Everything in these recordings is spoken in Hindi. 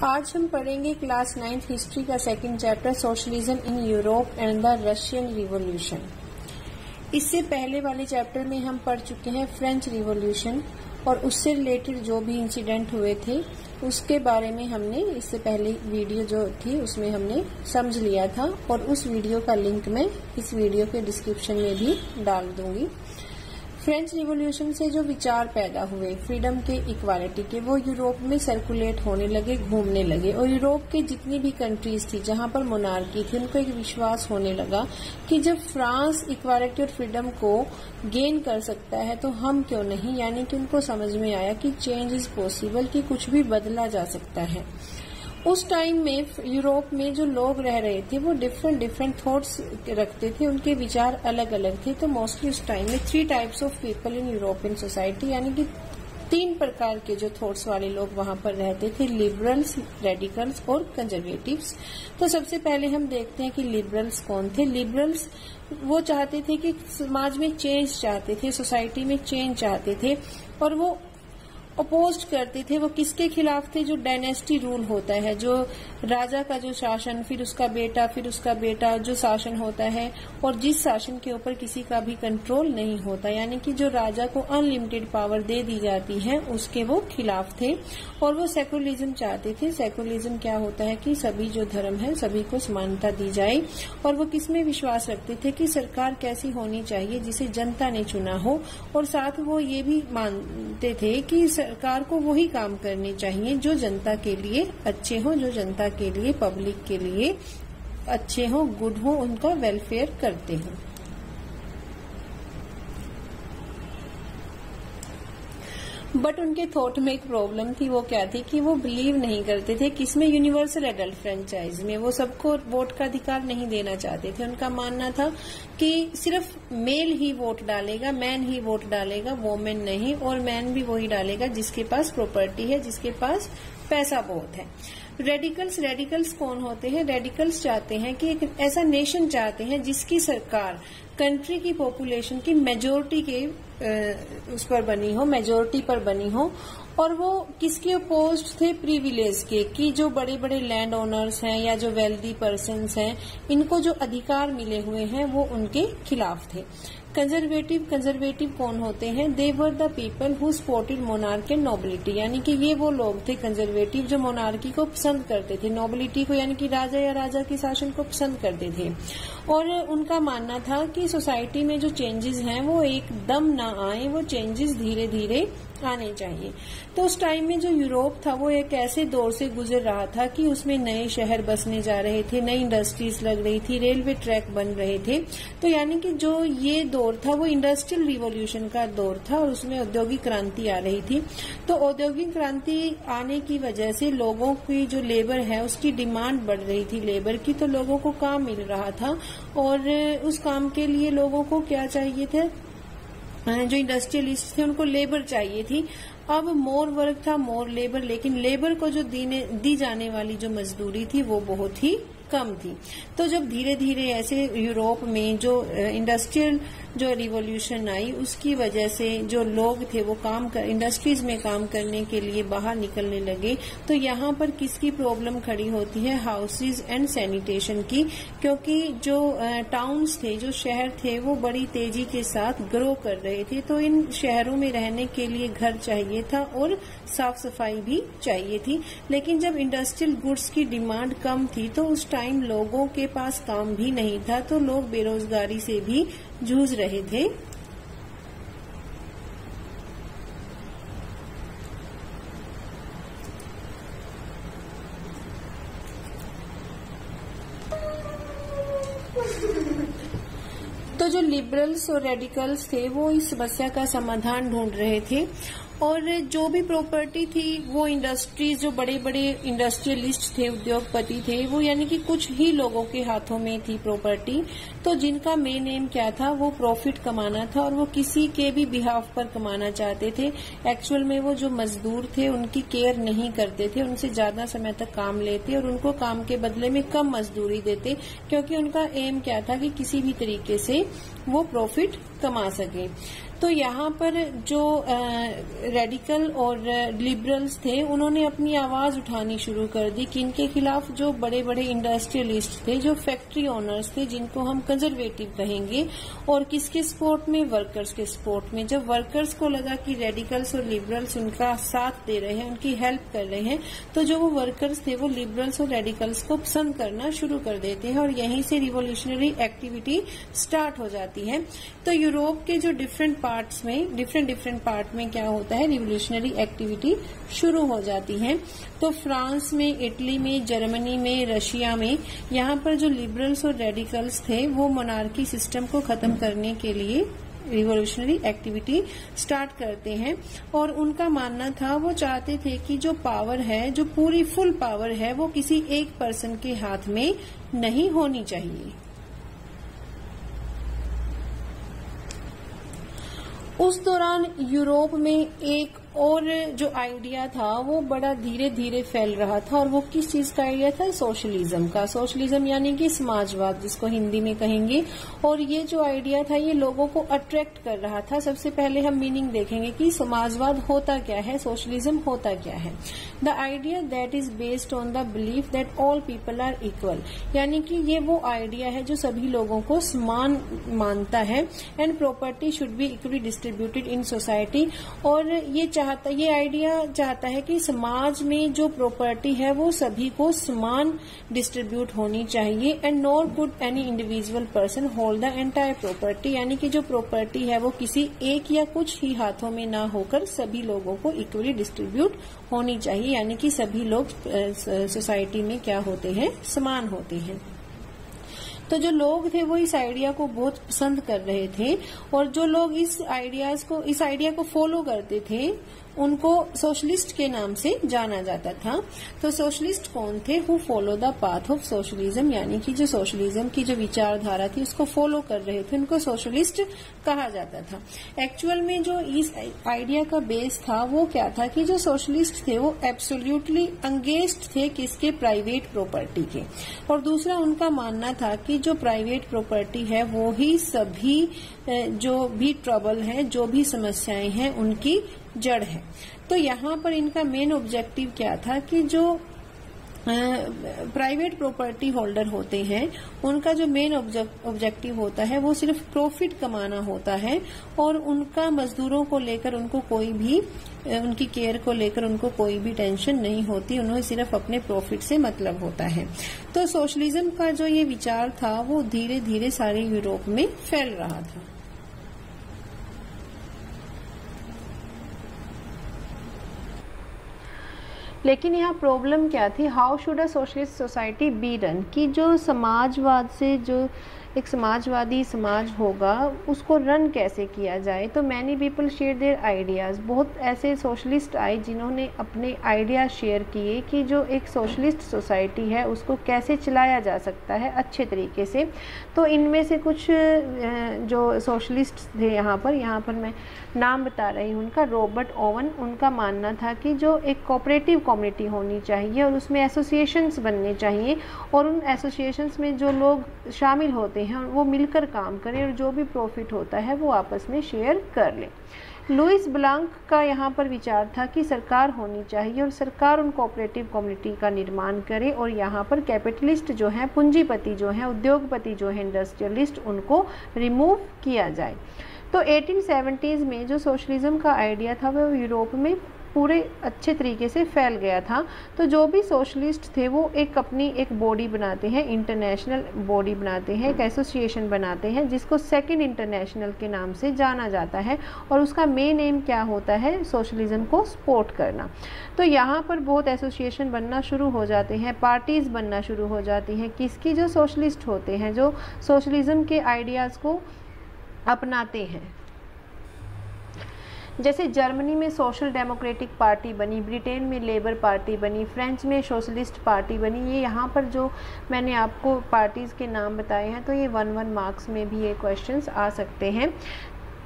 आज हम पढ़ेंगे क्लास 9th हिस्ट्री का second chapter socialism in Europe and the Russian revolution. इससे पहले वाले चैप्टर में हम पढ़ चुके हैं फ्रेंच रिवॉल्यूशन और उससे रिलेटेड जो भी इंसिडेंट हुए थे उसके बारे में हमने इससे पहले वीडियो जो थी उसमें हमने समझ लिया था और उस वीडियो का लिंक मैं इस वीडियो के डिस्क्रिप्शन में भी डाल दूंगी। फ्रेंच रिवॉल्यूशन से जो विचार पैदा हुए फ्रीडम के, इक्वालिटी के, वो यूरोप में सर्कुलेट होने लगे, घूमने लगे और यूरोप के जितनी भी कंट्रीज थी जहां पर मोनार्की थी उनको एक विश्वास होने लगा कि जब फ्रांस इक्वालिटी और फ्रीडम को गेन कर सकता है तो हम क्यों नहीं। यानी कि उनको समझ में आया कि चेंज इज पॉसिबल, कि कुछ भी बदला जा सकता है। उस टाइम में यूरोप में जो लोग रह रहे थे वो डिफरेंट थॉट्स रखते थे, उनके विचार अलग अलग थे। तो मोस्टली उस टाइम में 3 types of people in European society, यानी कि 3 प्रकार के जो थॉट्स वाले लोग वहां पर रहते थे, लिबरल्स, रेडिकल्स और कंजर्वेटिव्स। तो सबसे पहले हम देखते हैं कि लिबरल्स कौन थे। लिबरल्स वो चाहते थे कि समाज में चेंज चाहते थे, सोसाइटी में चेंज चाहते थे और वो अपोज करते थे। वो किसके खिलाफ थे? जो डायनेस्टी रूल होता है, जो राजा का जो शासन, फिर उसका बेटा जो शासन होता है और जिस शासन के ऊपर किसी का भी कंट्रोल नहीं होता, यानी कि जो राजा को अनलिमिटेड पावर दे दी जाती है उसके वो खिलाफ थे। और वो सेकुलरिज्म चाहते थे। सेकुलरिज्म क्या होता है कि सभी जो धर्म है सभी को समानता दी जाए। और वो किसमें विश्वास रखते थे कि सरकार कैसी होनी चाहिए जिसे जनता ने चुना हो, और साथ वो ये भी मानते थे कि सरकार को वही काम करने चाहिए जो जनता के लिए अच्छे हो, जो जनता के लिए, पब्लिक के लिए अच्छे हो, गुड हो, उनका वेलफेयर करते हो। बट उनके थॉट में एक प्रॉब्लम थी। वो क्या थी कि वो बिलीव नहीं करते थे किसमें? यूनिवर्सल एडल्ट फ्रेंचाइज में। वो सबको वोट का अधिकार नहीं देना चाहते थे। उनका मानना था कि सिर्फ मेल ही वोट डालेगा, मैन ही वोट डालेगा, वोमेन नहीं, और मैन भी वही डालेगा जिसके पास प्रॉपर्टी है, जिसके पास पैसा बहुत है। रेडिकल्स कौन होते हैं? रेडिकल्स चाहते हैं कि एक ऐसा नेशन चाहते हैं जिसकी सरकार कंट्री की पॉपुलेशन की मेजोरिटी के उस पर बनी हो, मेजोरिटी पर बनी हो। और वो किसके अपोज्ड थे? प्रिविलेज के, कि जो बड़े बड़े लैंड ओनर्स हैं या जो वेल्दी पर्सन्स हैं इनको जो अधिकार मिले हुए हैं वो उनके खिलाफ थे। कंजर्वेटिव कौन होते हैं? They were the people who supported monarchy and nobility, यानी कि ये वो लोग थे कंजर्वेटिव जो मोनार्की को पसंद करते थे, नोबिलिटी को यानी कि राजा या राजा के शासन को पसंद करते थे। और उनका मानना था कि सोसाइटी में जो चेंजेस हैं वो एकदम ना आए, वो चेंजेस धीरे धीरे आने चाहिए। तो उस टाइम में जो यूरोप था वो एक ऐसे दौर से गुजर रहा था कि उसमें नए शहर बसने जा रहे थे, नई इंडस्ट्रीज लग रही थी, रेलवे ट्रैक बन रहे थे। तो यानी कि जो ये दौर था वो इंडस्ट्रियल रिवॉल्यूशन का दौर था और उसमें औद्योगिक क्रांति आ रही थी। तो औद्योगिक क्रांति आने की वजह से लोगों की जो लेबर है उसकी डिमांड बढ़ रही थी लेबर की, तो लोगों को काम मिल रहा था और उस काम के लिए लोगों को क्या चाहिए थे? जो इंडस्ट्रियलिस्ट थे उनको लेबर चाहिए थी। अब मोर वर्क था, मोर लेबर, लेकिन लेबर को जो दी जाने वाली जो मजदूरी थी वो बहुत ही कम थी। तो जब धीरे धीरे ऐसे यूरोप में जो इंडस्ट्रियल जो रिवॉल्यूशन आई उसकी वजह से जो लोग थे वो इंडस्ट्रीज में काम करने के लिए बाहर निकलने लगे। तो यहाँ पर किसकी प्रॉब्लम खड़ी होती है? हाउसेज एंड सैनिटेशन की, क्योंकि जो टाउन्स थे, जो शहर थे वो बड़ी तेजी के साथ ग्रो कर रहे थे। तो इन शहरों में रहने के लिए घर चाहिए था और साफ सफाई भी चाहिए थी। लेकिन जब इंडस्ट्रियल गुड्स की डिमांड कम थी तो उस टाइम लोगों के पास काम भी नहीं था, तो लोग बेरोजगारी से भी जूझ रहे थे। तो जो लिबरल्स और रेडिकल्स थे वो इस समस्या का समाधान ढूंढ रहे थे और जो भी प्रॉपर्टी थी वो इंडस्ट्रीज, जो बड़े बड़े इंडस्ट्रियलिस्ट थे, उद्योगपति थे, वो यानी कि कुछ ही लोगों के हाथों में थी प्रॉपर्टी। तो जिनका मेन एम क्या था? वो प्रॉफिट कमाना था और वो किसी के भी बिहाफ पर कमाना चाहते थे। एक्चुअल में वो जो मजदूर थे उनकी केयर नहीं करते थे, उनसे ज्यादा समय तक काम लेते और उनको काम के बदले में कम मजदूरी देते, क्योंकि उनका एम क्या था कि किसी भी तरीके से वो प्रॉफिट कमा सके। तो यहाँ पर जो रेडिकल और लिबरल्स थे उन्होंने अपनी आवाज उठानी शुरू कर दी कि इनके खिलाफ जो बड़े बड़े इंडस्ट्रियलिस्ट थे, जो फैक्ट्री ओनर्स थे, जिनको हम कंजर्वेटिव कहेंगे, और किसके सपोर्ट में, वर्कर्स के सपोर्ट में। जब वर्कर्स को लगा कि रेडिकल्स और लिबरल्स उनका साथ दे रहे हैं, उनकी हेल्प कर रहे हैं, तो जो वो वर्कर्स थे वो लिबरल्स और रेडिकल्स को पसंद करना शुरू कर देते हैं और यहीं से रिवोल्यूशनरी एक्टिविटी स्टार्ट हो जाती है। तो यूरोप के जो डिफरेंट पार्ट में क्या होता है, रिवोल्यूशनरी एक्टिविटी शुरू हो जाती है। तो फ्रांस में, इटली में, जर्मनी में, रशिया में, यहाँ पर जो लिबरल्स और रेडिकल्स थे वो मोनार्की सिस्टम को खत्म करने के लिए रिवोल्यूशनरी एक्टिविटी स्टार्ट करते हैं। और उनका मानना था, वो चाहते थे कि जो पावर है, जो पूरी फुल पावर है, वो किसी एक पर्सन के हाथ में नहीं होनी चाहिए। उस दौरान यूरोप में एक और जो आइडिया था वो बड़ा धीरे धीरे फैल रहा था, और वो किस चीज का आइडिया था, सोशलिज्म का। सोशलिज्म यानी कि समाजवाद, जिसको हिंदी में कहेंगे। और ये जो आइडिया था ये लोगों को अट्रैक्ट कर रहा था। सबसे पहले हम मीनिंग देखेंगे कि समाजवाद होता क्या है, सोशलिज्म होता क्या है। The idea that is based on the belief that all people are equal, यानी कि ये वो आइडिया है जो सभी लोगों को समान मानता है। And property should be equally distributed in society, और ये आइडिया चाहता है कि समाज में जो प्रॉपर्टी है वो सभी को समान डिस्ट्रीब्यूट होनी चाहिए। And nor could any individual person hold the entire property, यानी कि जो प्रॉपर्टी है वो किसी एक या कुछ ही हाथों में ना होकर सभी लोगों को इक्वली डिस्ट्रीब्यूट होनी चाहिए, यानी कि सभी लोग सोसाइटी में क्या होते हैं, समान होते हैं। तो जो लोग थे वो इस आइडिया को बहुत पसंद कर रहे थे, और जो लोग इस आइडिया को फॉलो करते थे उनको सोशलिस्ट के नाम से जाना जाता था। तो सोशलिस्ट कौन थे, who follow the path of socialism, यानी कि जो सोशलिज्म की जो विचारधारा थी उसको फॉलो कर रहे थे, उनको सोशलिस्ट कहा जाता था। एक्चुअल में जो इस आइडिया का बेस था वो क्या था कि जो सोशलिस्ट थे वो एब्सोल्युटली अगेंस्ट थे किसके, प्राइवेट प्रॉपर्टी के। और दूसरा उनका मानना था कि जो प्राइवेट प्रॉपर्टी है वो ही सभी जो भी ट्रबल है, जो भी समस्याएं हैं, उनकी जड़ है। तो यहाँ पर इनका मेन ऑब्जेक्टिव क्या था कि जो प्राइवेट प्रॉपर्टी होल्डर होते हैं उनका जो मेन ऑब्जेक्टिव होता है वो सिर्फ प्रॉफिट कमाना होता है, और उनका मजदूरों को लेकर उनको कोई भी, उनकी केयर को लेकर उनको कोई भी टेंशन नहीं होती, उन्हें सिर्फ अपने प्रॉफिट से मतलब होता है। तो सोशलिज्म का जो ये विचार था वो धीरे धीरे सारे यूरोप में फैल रहा था। लेकिन यहाँ प्रॉब्लम क्या थी, how should a socialist society be run, कि जो समाजवाद से जो एक समाजवादी समाज होगा उसको रन कैसे किया जाए। तो many people share their ideas, बहुत ऐसे सोशलिस्ट आए जिन्होंने अपने आइडिया शेयर किए कि जो एक सोशलिस्ट सोसाइटी है उसको कैसे चलाया जा सकता है अच्छे तरीके से। तो इनमें से कुछ जो सोशलिस्ट थे यहाँ पर मैं नाम बता रही हूँ उनका। रॉबर्ट ओवन, उनका मानना था कि जो एक कोऑपरेटिव कम्युनिटी होनी चाहिए और उसमें एसोसिएशंस बनने चाहिए, और उन एसोसिएशंस में जो लोग शामिल होते हैं वो मिलकर काम करें और जो भी प्रॉफिट होता है वो आपस में शेयर कर लें। लुइस ब्लांक का यहाँ पर विचार था कि सरकार होनी चाहिए और सरकार उन कोऑपरेटिव कम्युनिटी का निर्माण करे, और यहाँ पर कैपिटलिस्ट जो है, पूंजीपति जो है, उद्योगपति जो है, इंडस्ट्रियलिस्ट, उनको रिमूव किया जाए। तो 1870s में जो सोशलिज्म का आइडिया था वो यूरोप में पूरे अच्छे तरीके से फैल गया था। तो जो भी सोशलिस्ट थे वो अपनी एक बॉडी बनाते हैं, इंटरनेशनल बॉडी बनाते हैं, एक एसोसिएशन बनाते हैं जिसको सेकंड इंटरनेशनल के नाम से जाना जाता है, और उसका मेन एम क्या होता है, सोशलिज्म को सपोर्ट करना। तो यहाँ पर बहुत एसोसिएशन बनना शुरू हो जाते हैं, पार्टीज़ बनना शुरू हो जाती हैं, किसकी, जो सोशलिस्ट होते हैं, जो सोशलिज्म के आइडियाज़ को अपनाते हैं। जैसे जर्मनी में सोशल डेमोक्रेटिक पार्टी बनी, ब्रिटेन में लेबर पार्टी बनी, फ्रेंच में सोशलिस्ट पार्टी बनी। ये यहाँ पर जो मैंने आपको पार्टीज़ के नाम बताए हैं तो ये 1-1 मार्क्स में भी ये क्वेश्चंस आ सकते हैं।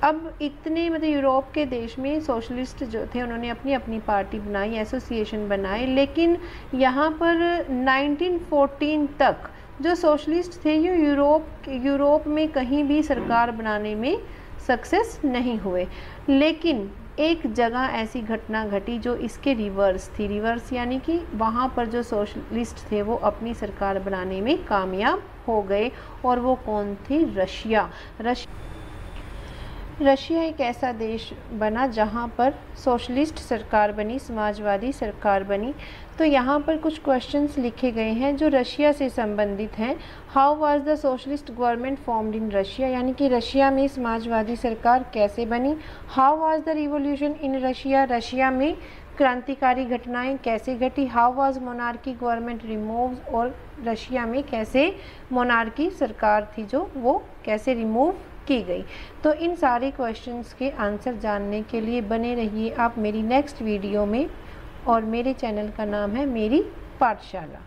अब इतने मतलब यूरोप के देश में सोशलिस्ट जो थे उन्होंने अपनी अपनी पार्टी बनाई, एसोसिएशन बनाए, लेकिन यहाँ पर 1914 तक जो सोशलिस्ट थे ये यूरोप में कहीं भी सरकार बनाने में सक्सेस नहीं हुए। लेकिन एक जगह ऐसी घटना घटी जो इसके रिवर्स थी। रिवर्स यानी कि वहाँ पर जो सोशलिस्ट थे वो अपनी सरकार बनाने में कामयाब हो गए, और वो कौन थी? रशिया। रशिया एक ऐसा देश बना जहाँ पर सोशलिस्ट सरकार बनी, समाजवादी सरकार बनी। तो यहाँ पर कुछ क्वेश्चंस लिखे गए हैं जो रशिया से संबंधित हैं। How was the socialist government formed in Russia, यानी कि रशिया में समाजवादी सरकार कैसे बनी। How was the revolution in Russia, Russia में क्रांतिकारी घटनाएं कैसे घटी। How was monarchy government remove, और रशिया में कैसे मोनार्की सरकार थी जो वो कैसे रिमूव की गई। तो इन सारे क्वेश्चंस के आंसर जानने के लिए बने रहिए आप मेरी नेक्स्ट वीडियो में, और मेरे चैनल का नाम है मेरी पाठशाला।